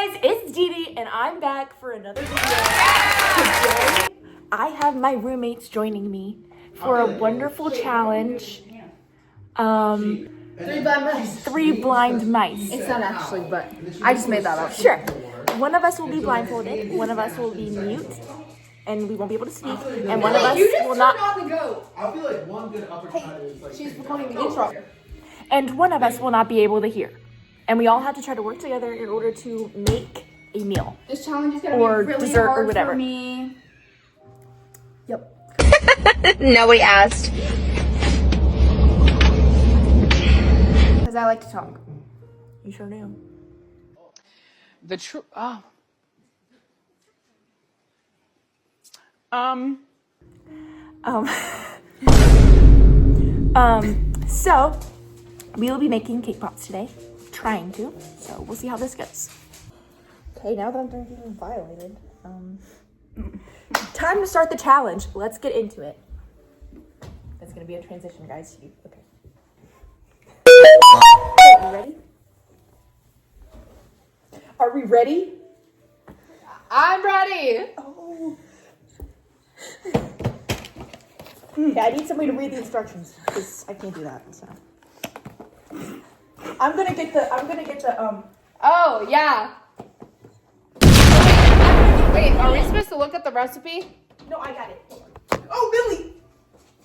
guys, it's Didi and I'm back for another video. Today, I have my roommates joining me for a wonderful challenge. 3 blind mice. 3 blind mice. It's not actually, but I just made that up. Sure. One of us will be blindfolded, one of us will be mute, and we won't be able to speak, and one of us will not. I feel like one good uppercut is like. She's recording the intro. And one of us will not be able to hear. And we all have to try to work together in order to make a meal. This challenge is gonna Or be really dessert or hard whatever. for me. Yep. Nobody asked. Because I like to talk. You sure do. The true. So we will be making cake pops today. Trying to. So we'll see how this goes. Okay, now that I'm done getting violated, time to start the challenge. Let's get into it. It's gonna be a transition, guys. Okay. Okay, you ready? Are we ready? I'm ready. Oh. Yeah, I need somebody to read the instructions because I can't do that. So I'm gonna get the Oh, yeah. Wait, are we supposed to look at the recipe? No, I got it. Oh, Billy.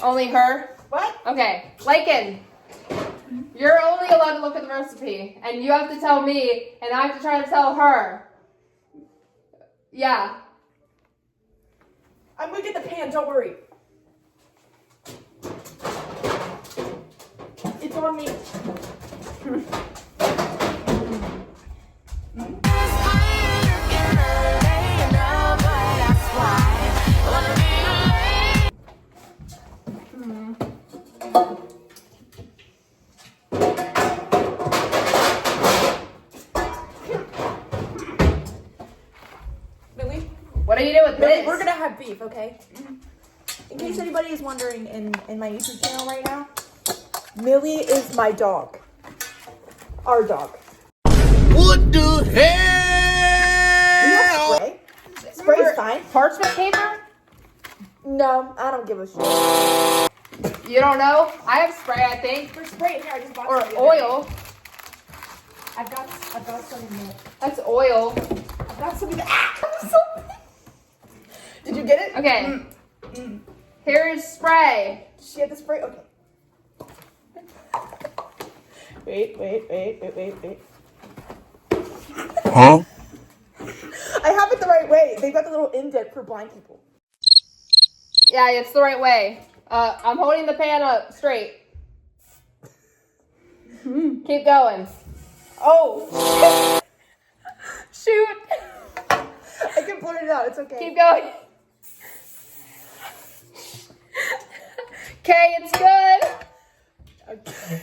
Only her? What? Okay, Lakin, you're only allowed to look at the recipe, and you have to tell me, and I have to try to tell her. Yeah. I'm gonna get the pan. Don't worry. It's on me. Billy, What do you do with this? we're gonna have beef, okay? In case anybody is wondering, in my YouTube channel right now, Millie is my dog. Our dog. What the We hell? have spray. Spray's fine. Parchment paper? No, I don't give a shit. You don't know? I have spray, I think. For spray, here, I just bought Or some the other day. oil. I've got some in there. That's oil. I've got some in there. Did you get it? Okay. Here is spray. Does she have the spray? Okay. Wait. Huh? I have it the right way. They've got the little indent for blind people. Yeah, it's the right way. I'm holding the pan up straight. Keep going. Oh, Shoot. I can blur it out. It's okay. Keep going. Okay, it's good. Okay.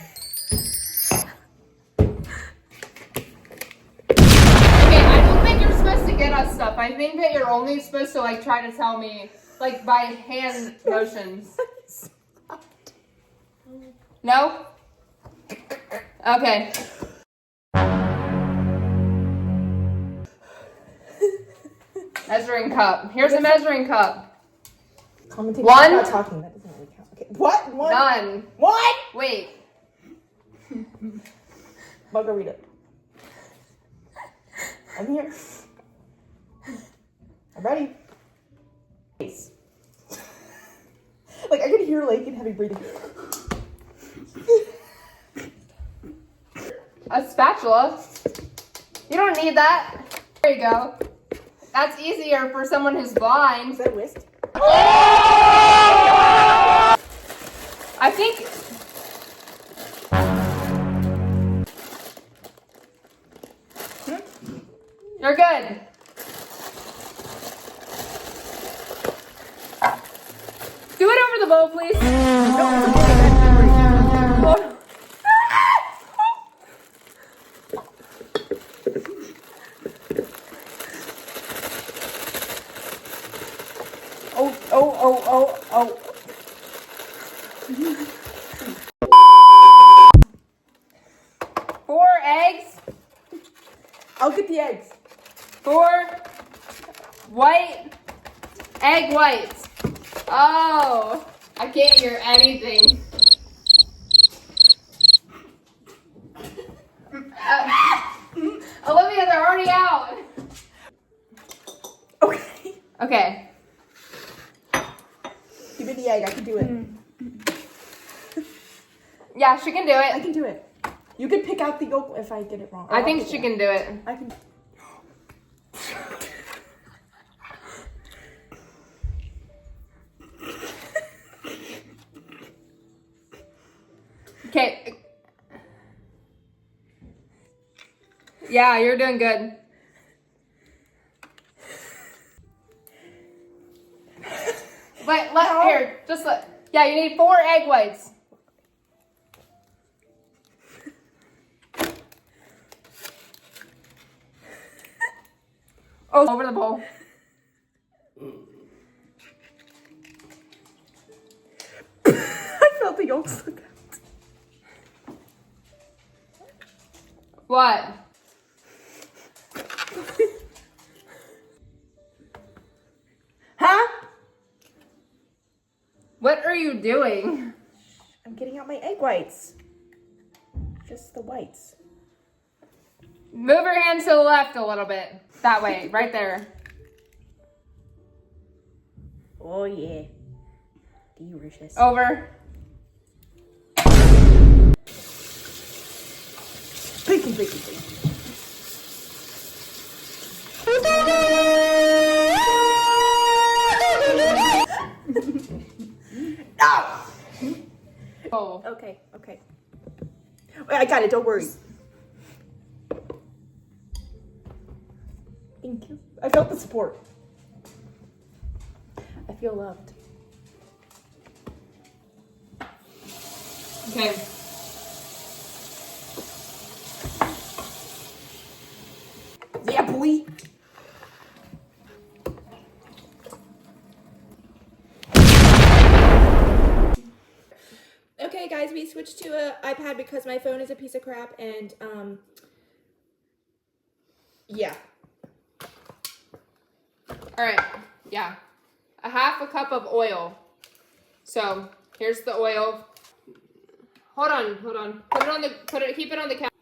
Okay, I don't think you're supposed to get us stuff. I think that you're only supposed to like try to tell me like by hand motions. No? Okay. Measuring cup. Here's a measuring cup. Commentating One. not talking. That doesn't really count. Okay. What? One. None. What? Wait. Margarita. I'm here. I'm ready. Like I can hear Lakin heavy breathing. A spatula. You don't need that. There you go. That's easier for someone who's blind. Is that a whisk? I think. You're good. Do it over the bowl, please. Oh. 4 eggs. I'll get the eggs. 4 white egg whites. Oh, I can't hear anything. Olivia, they're already out. Okay. Okay. Give me the egg. I can do it. Yeah, she can do I it. can do it. You can pick out the yolk if I get it wrong. I think she can do it. I can. Okay. Yeah, you're doing good. But here, just let. Yeah, you need 4 egg whites. Oh, over the bowl. I felt the yolk slip out. What? Huh? What are you doing? I'm getting out my egg whites. Just the whites. Move your hands to the left a little bit. That way, right there. Oh yeah. Delicious. Over. Bacon, bacon, bacon. Oh. Okay, okay. Wait, I got it, don't worry. Thank you. I felt the support. I feel loved. Okay. Yeah, boy. Okay, guys, we switched to an iPad because my phone is a piece of crap, and yeah. All right. Yeah. A 1/2 cup of oil. So here's the oil. Hold on. Put it on the. Keep it on the counter.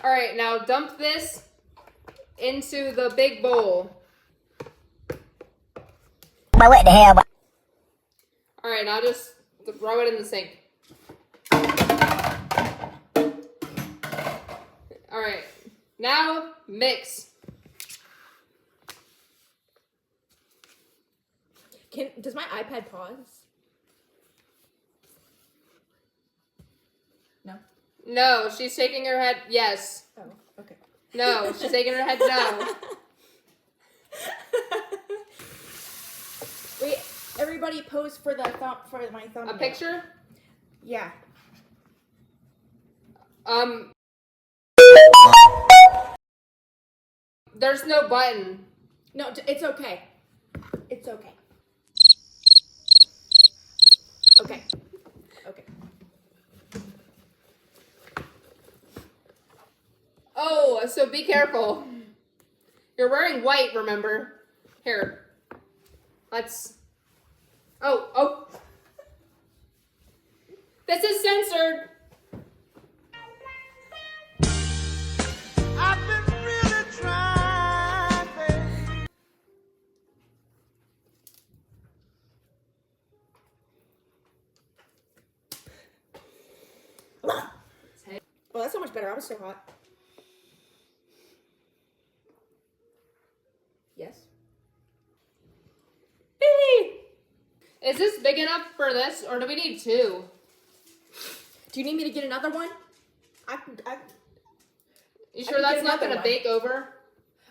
All right. Now dump this into the big bowl. What the hell? All right. Now just throw it in the sink. All right. Now mix. Does my iPad pause? No. No, she's shaking her head. Yes. Oh, okay. No, she's shaking her head. No. Wait, everybody pose for the for my thumbnail. A picture? Yeah. There's no button. No, it's okay. It's okay. Okay. Okay. Oh, so be careful. You're wearing white, remember? Here. Let's. Oh. This is censored. I've been really trying, babe. Well, that's so much better. I was so hot. Yes. Billy! Is this big enough for this, or do we need 2? Do you need me to get another one? You I sure can that's get not another gonna one. bake over?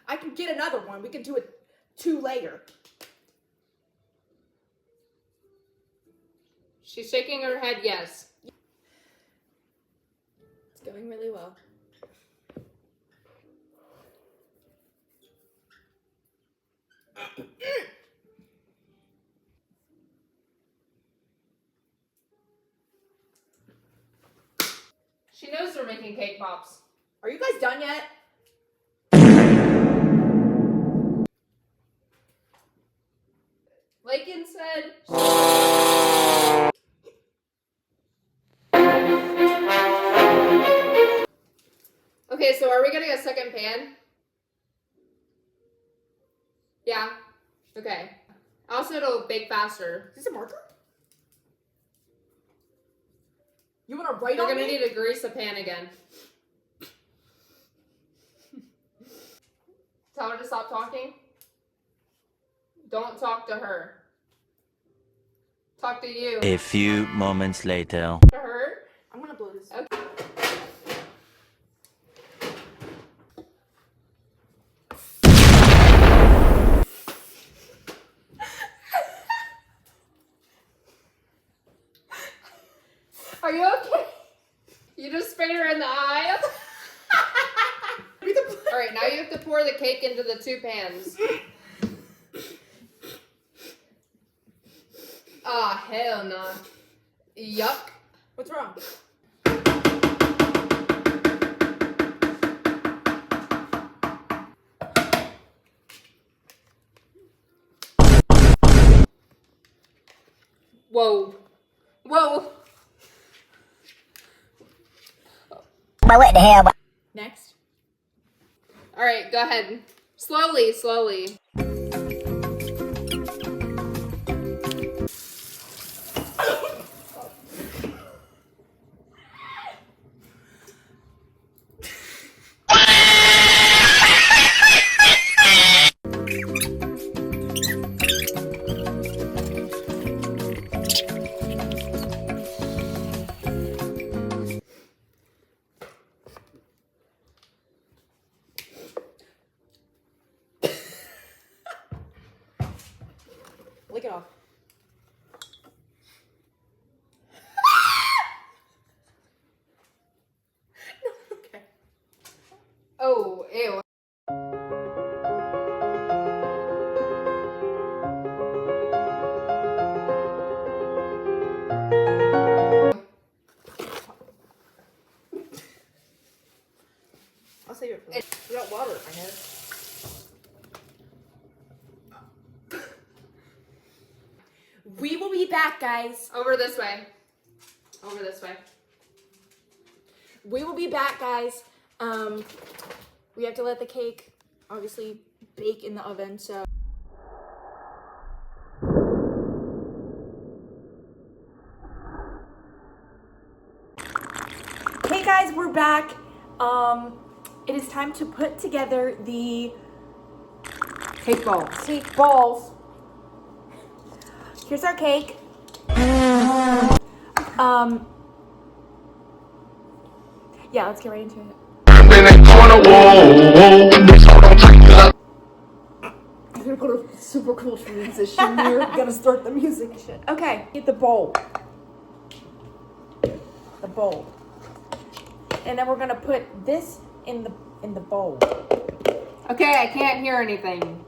I can get another one. We can do it 2 later. She's shaking her head yes. It's going really well. She knows we're making cake pops. Are you guys done yet? said. Okay, so are we getting a second pan? Yeah. Okay. Also, it'll bake faster. Is this a marker? You want to write You're on gonna me? need to grease a pan again. Tell her to stop talking. Don't talk to her. Talk to you. A few moments later. To her. I'm gonna blow this. Okay. Are you okay? You just sprayed her in the eye. All right, now you have to pour the cake into the two pans. Ah, hell no. Yuck. What's wrong? Whoa. Whoa. But what the hell? Next. All right, go ahead. Slowly, slowly. Lick it off. No, okay. Oh, ew. I'll save it for later. We got water in my hair. We will be back, guys. Over this way. Over this way. We will be back, guys. We have to let the cake obviously bake in the oven, so. Hey guys, we're back. It is time to put together the Cake balls. cake balls. Here's our cake. Yeah, let's get right into it. I'm gonna go to super cool transition. We're gonna start the music shit. Okay, get the bowl. The bowl. And then we're gonna put this in the bowl. Okay, I can't hear anything.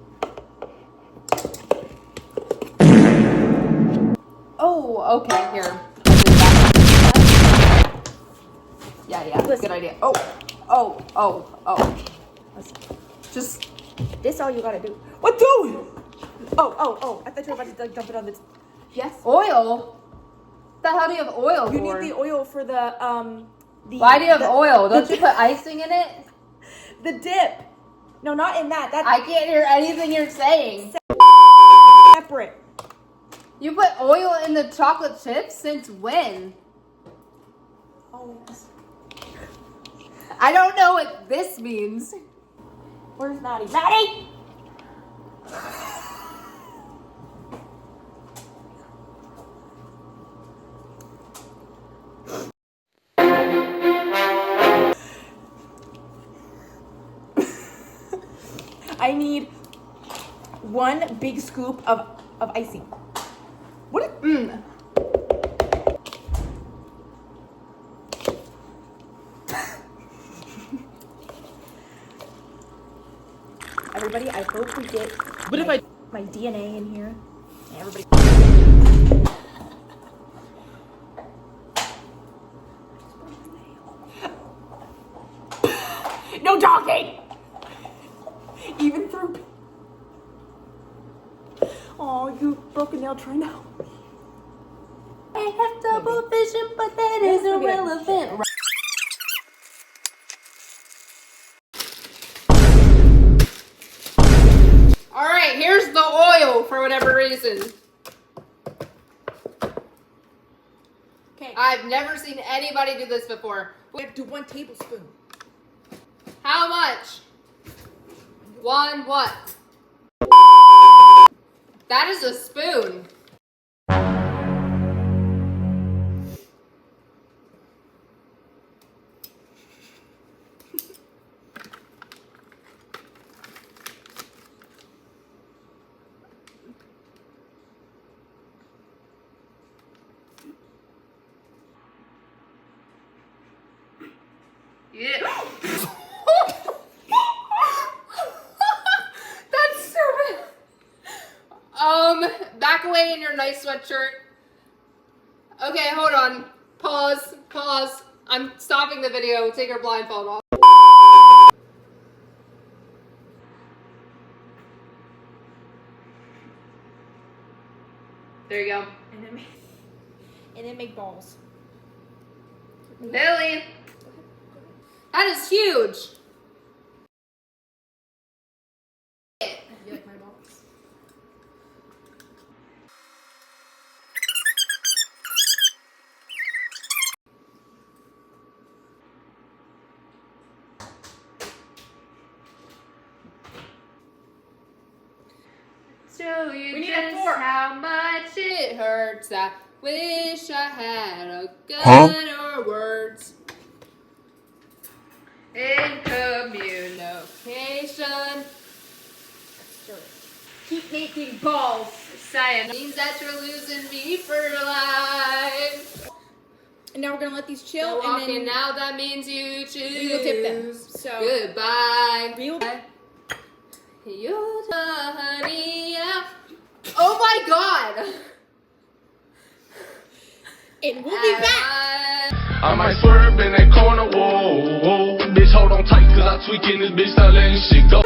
Oh, okay, here. Yeah, Listen. good idea. Oh. Just, This all you gotta do. What do? Oh, I thought you were about to like, dump it on the Yes. oil? What the hell do you have oil You for? need the oil for the Why do you have the- oil? Don't the- you put icing in it? The dip. No, not in that. That's I can't hear anything you're saying. separate. You put oil in the chocolate chips? Since when? Oh yes. I don't know what this means. Where's Maddie? Maddie! I need 1 big scoop of icing. What? Everybody, I hope we get my DNA in here. Yeah, everybody. No talking! Even through. Oh, all you broken nail trying to help me. I have double vision, but that This is is gonna be like irrelevant. Alright, here's the oil for whatever reason. Okay. I've never seen anybody do this before. We have to do 1 tablespoon. How much? 1 what? That is a spoon. Yeah. That's so bad. Back away in your nice sweatshirt. Okay, hold on. Pause. Pause. I'm stopping the video. Take your blindfold off. There you go. And then make balls. Lily. That is huge. You like my balls? Show you We need a just fork. how much it hurts. I wish I had a gun or words. In communication. Keep making balls. Science means that you're losing me for life. And now we're gonna let these chill, You're and walking then now, that means you choose. we will tip them. So Goodbye. we will. You honey, yeah. Oh my god! And we'll be back. I might swerve in that corner, whoa, whoa. Bitch, hold on tight, cause I tweak in this bitch, not letting shit go.